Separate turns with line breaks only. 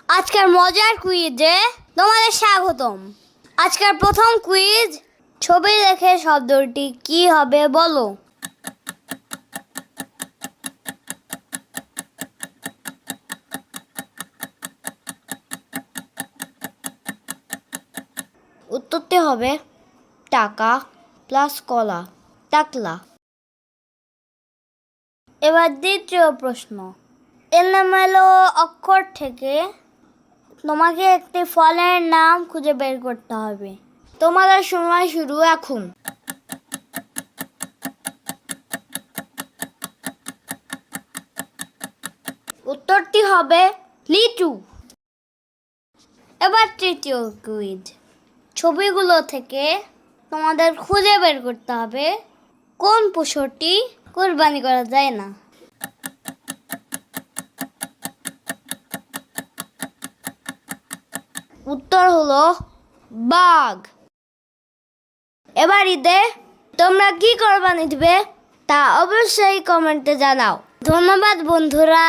আজকের মজার কুইজে তোমাদের স্বাগতম। আজকের প্রথম কুইজ, ছবি দেখে শব্দটি কি হবে বলো। উত্তরটি হবে টাকা প্লাস কলা, টাকলা। এবার দ্বিতীয় প্রশ্ন, এলোমেলো অক্ষর থেকে তোমাকে একটি ফলের নাম খুঁজে বের করতে হবে। তোমাদের সময় শুরু এখন। উত্তরটি হবে লিচু। এবার তৃতীয় কুইজ, ছবিগুলো থেকে তোমাদের খুঁজে বের করতে হবে কোন পশুটি কুরবানি করা যায় না। উত্তর হলো বাঘ। এবার ঈদে তোমরা কি কুরবানি দিবে তা অবশ্যই কমেন্টে জানাও। ধন্যবাদ বন্ধুরা।